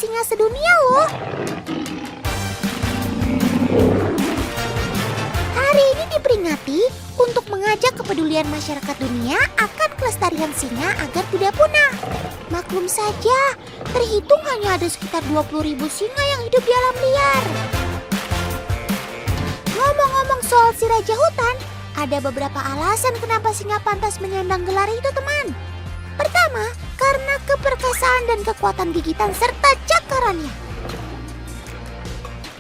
singa sedunia loh. Hari ini diperingati untuk mengajak kepedulian masyarakat dunia akan kelestarian singa agar tidak punah. Maklum saja, terhitung hanya ada sekitar 20.000 singa yang hidup di alam liar. Ngomong-ngomong soal si Raja Hutan, ada beberapa alasan kenapa singa pantas menyandang gelar itu, teman. Pertama, karena keperkasaan dan kekuatan gigitan serta cakarannya.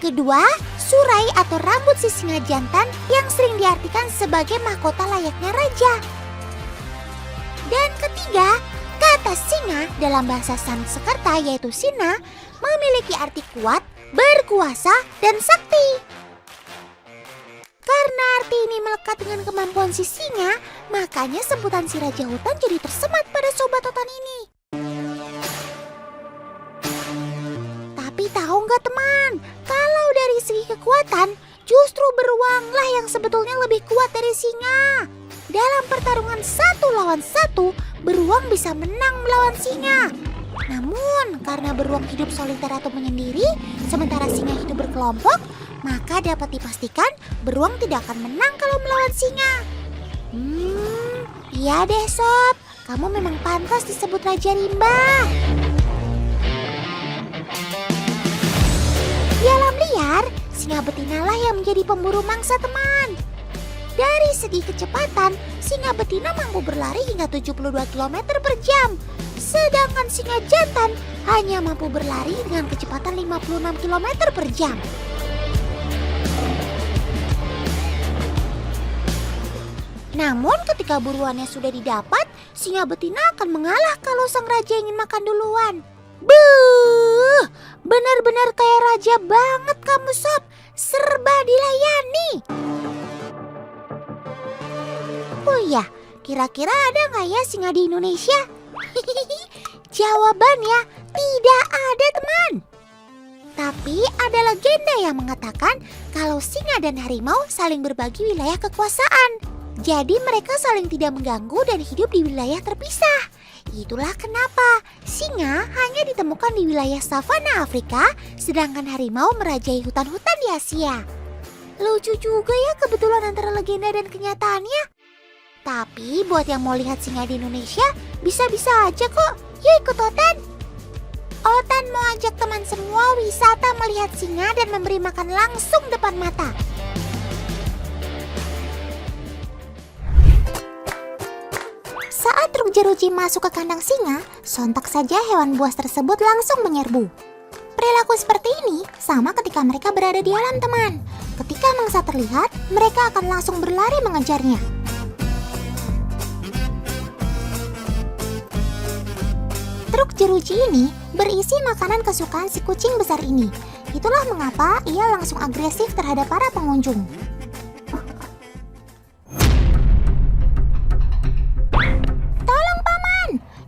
Kedua, surai atau rambut si singa jantan yang sering diartikan sebagai mahkota layaknya raja. Dan ketiga, kata singa dalam bahasa Sanskerta yaitu sina memiliki arti kuat, berkuasa, dan sakti. Karena arti ini melekat dengan kemampuan si singa, makanya sebutan si Raja Hutan jadi tersemat pada sobat hutan ini. Tapi tahu nggak teman, kalau dari segi kekuatan, justru beruanglah yang sebetulnya lebih kuat dari singa. Dalam pertarungan 1 lawan 1, beruang bisa menang melawan singa. Namun, karena beruang hidup soliter atau menyendiri, sementara singa hidup berkelompok, maka dapat dipastikan beruang tidak akan menang kalau melawan singa. Iya deh sob, kamu memang pantas disebut Raja Rimba. Di alam liar, singa betinalah yang menjadi pemburu mangsa teman. Dari segi kecepatan, singa betina mampu berlari hingga 72 km per jam. Sedangkan singa jantan hanya mampu berlari dengan kecepatan 56 km per jam. Namun ketika buruannya sudah didapat, singa betina akan mengalah kalau sang raja ingin makan duluan. Buh, benar-benar kayak raja banget kamu sob, serba dilayani. Oh iya, kira-kira ada nggak ya singa di Indonesia? Jawabannya tidak ada teman. Tapi ada legenda yang mengatakan kalau singa dan harimau saling berbagi wilayah kekuasaan. Jadi mereka saling tidak mengganggu dan hidup di wilayah terpisah. Itulah kenapa singa hanya ditemukan di wilayah savana Afrika, sedangkan harimau merajai hutan-hutan di Asia. Lucu juga ya kebetulan antara legenda dan kenyataannya. Tapi buat yang mau lihat singa di Indonesia, bisa-bisa aja kok. Yuk ikut Otan. Otan mau ajak teman semua wisata melihat singa dan memberi makan langsung depan mata. Saat truk jeruji masuk ke kandang singa, sontak saja hewan buas tersebut langsung menyerbu. Perilaku seperti ini sama ketika mereka berada di alam teman. Ketika mangsa terlihat, mereka akan langsung berlari mengejarnya. Truk jeruji ini berisi makanan kesukaan si kucing besar ini. Itulah mengapa ia langsung agresif terhadap para pengunjung.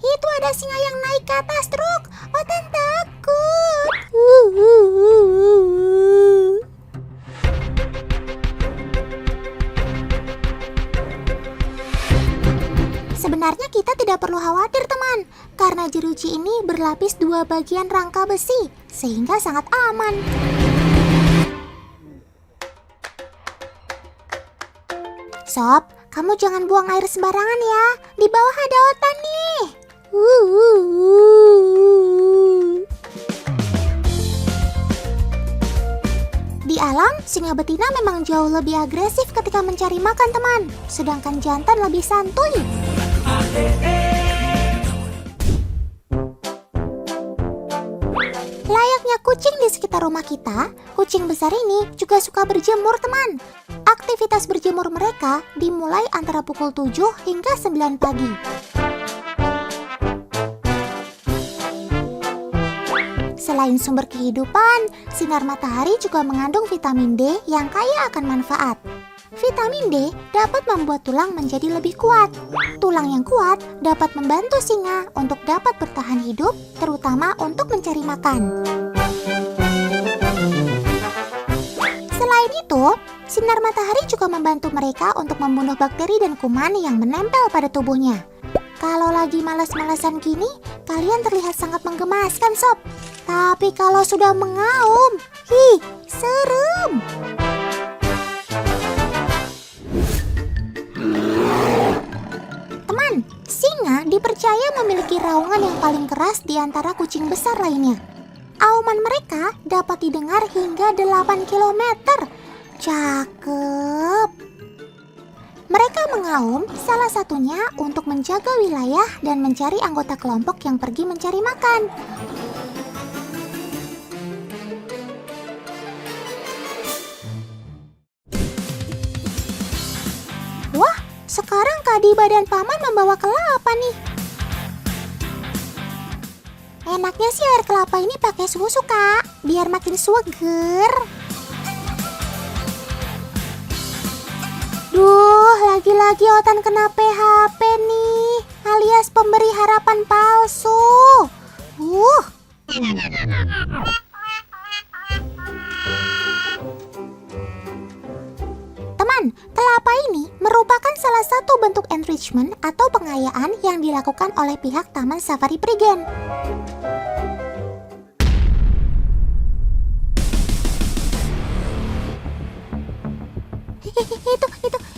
Itu ada singa yang naik ke atas truk. Otan takut. Sebenarnya kita tidak perlu khawatir teman, karena jeruji ini berlapis 2 bagian rangka besi, sehingga sangat aman. Sob, kamu jangan buang air sembarangan ya. Di bawah ada Otan nih. Di alam, singa betina memang jauh lebih agresif ketika mencari makan teman, sedangkan jantan lebih santuy. Layaknya kucing di sekitar rumah kita, kucing besar ini juga suka berjemur teman. Aktivitas berjemur mereka dimulai antara pukul 7 hingga 9 pagi. Selain sumber kehidupan, sinar matahari juga mengandung vitamin D yang kaya akan manfaat. Vitamin D dapat membuat tulang menjadi lebih kuat. Tulang yang kuat dapat membantu singa untuk dapat bertahan hidup, terutama untuk mencari makan. Selain itu, sinar matahari juga membantu mereka untuk membunuh bakteri dan kuman yang menempel pada tubuhnya. Kalau lagi malas-malasan gini, kalian terlihat sangat menggemaskan sob. Tapi kalau sudah mengaum, hi, serem. Teman, singa dipercaya memiliki raungan yang paling keras di antara kucing besar lainnya. Auman mereka dapat didengar hingga 8 kilometer. Cakep. Mereka mengaum salah satunya untuk menjaga wilayah dan mencari anggota kelompok yang pergi mencari makan. Wah, sekarang Kadiba dan Paman membawa kelapa nih. Enaknya sih air kelapa ini pakai susu, Kak, biar makin seger. Duh, lagi-lagi Otan kena PHP nih, alias pemberi harapan palsu. Teman, kelapa ini merupakan salah satu bentuk enrichment atau pengayaan yang dilakukan oleh pihak Taman Safari Prigen.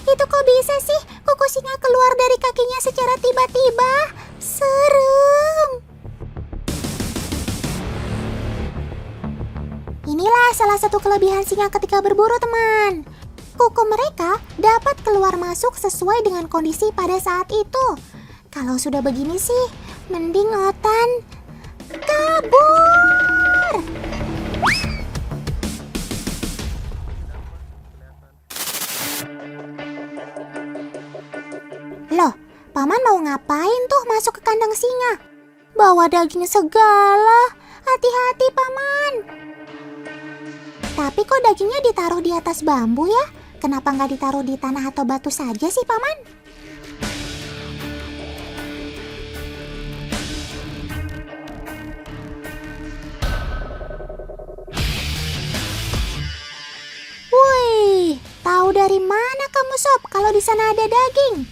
Itu kok bisa sih kuku singa keluar dari kakinya secara tiba-tiba? Serem. Inilah salah satu kelebihan singa ketika berburu, teman. Kuku mereka dapat keluar masuk sesuai dengan kondisi pada saat itu. Kalau sudah begini sih, mending Otan kabur. Loh, Paman mau ngapain tuh masuk ke kandang singa? Bawa daging segala. Hati-hati, Paman. Tapi kok dagingnya ditaruh di atas bambu ya? Kenapa nggak ditaruh di tanah atau batu saja sih, Paman? Wih, tahu dari mana kamu, Sob, kalau di sana ada daging?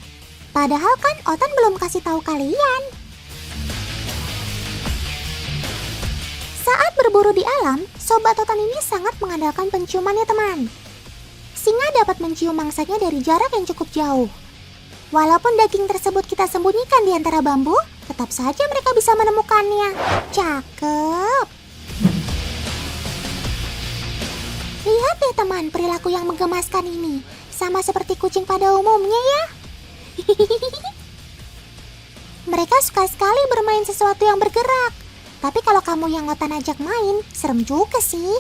Padahal kan Otan belum kasih tahu kalian. Saat berburu di alam, Sobat Otan ini sangat mengandalkan penciuman ya, teman. Singa dapat mencium mangsanya dari jarak yang cukup jauh. Walaupun daging tersebut kita sembunyikan di antara bambu, tetap saja mereka bisa menemukannya. Cakep. Lihat deh, teman, perilaku yang menggemaskan ini. Sama seperti kucing pada umumnya ya. Mereka suka sekali bermain sesuatu yang bergerak. Tapi kalau kamu yang Otan ajak main, serem juga sih.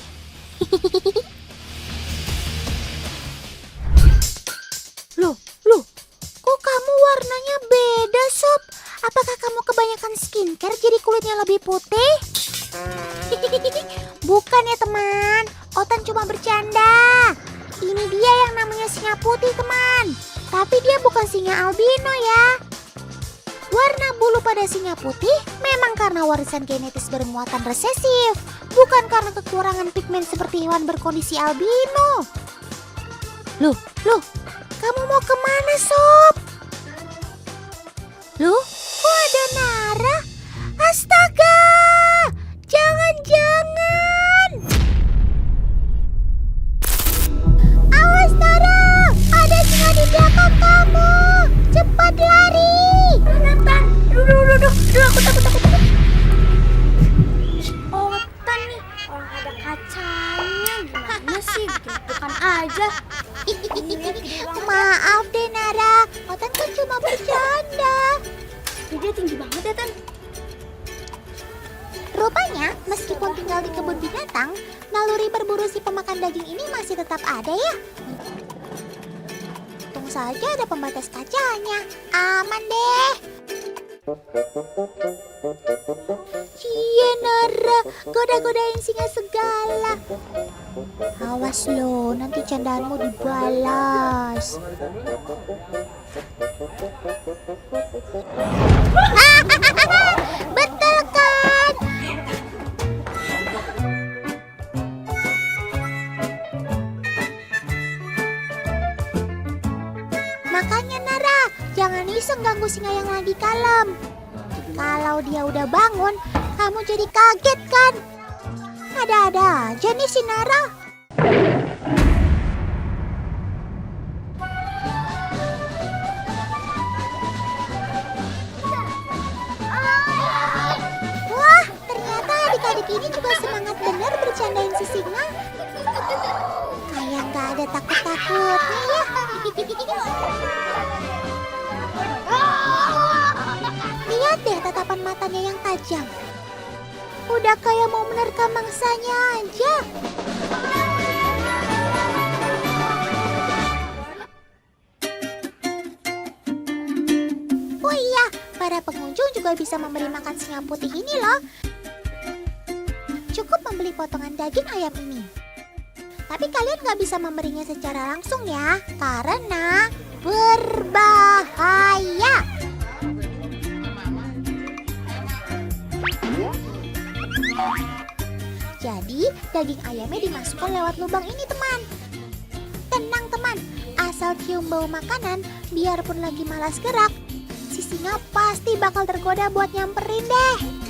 Loh, kok kamu warnanya beda, Sob? Apakah kamu kebanyakan skincare jadi kulitnya lebih putih? Bukan ya, teman. Otan cuma bercanda. Ini dia yang namanya singa putih, teman. Tapi dia bukan singa albino ya. Warna bulu pada singa putih memang karena warisan genetis bermuatan resesif, bukan karena kekurangan pigmen seperti hewan berkondisi albino. Loh, kamu mau kemana, Sob? Loh, kok ada Nara? Astaga, jangan-jangan. Awas, Nara, ada singa di belakang kamu. Cepat lari. Duh, aku takut. Otan nih, orang ada kacanya, gimana sih? Bukan aja. Maaf deh, Nara. Otan kan cuma bercanda. Dia tinggi banget ya, Tan. Rupanya, meskipun tinggal di kebun binatang, naluri berburu si pemakan daging ini masih tetap ada ya. Untung saja ada pembatas kacanya. Aman deh. Cie, Nara, goda-godain singa segala. Awas lo, nanti candaanmu dibalas. Betul kan? Makanya Nara, jangan iseng ganggu singa yang lagi kalem. Kalau dia udah bangun, kamu jadi kaget kan? Ada-ada aja nih si Nara. Wah, ternyata adik-adik ini juga semangat bener bercandain si singa. Kayak nggak ada takut-takutnya ya. Lihat deh tatapan matanya yang tajam. Udah kayak mau menerkam mangsanya aja. Oh iya, para pengunjung juga bisa memberi makan singa putih ini loh. Cukup membeli potongan daging ayam ini. Tapi kalian nggak bisa memberinya secara langsung ya, karena berbahaya. Jadi, daging ayamnya dimasukkan lewat lubang ini, teman. Tenang, teman. Asal cium bau makanan, biarpun lagi malas gerak, si singa pasti bakal tergoda buat nyamperin deh.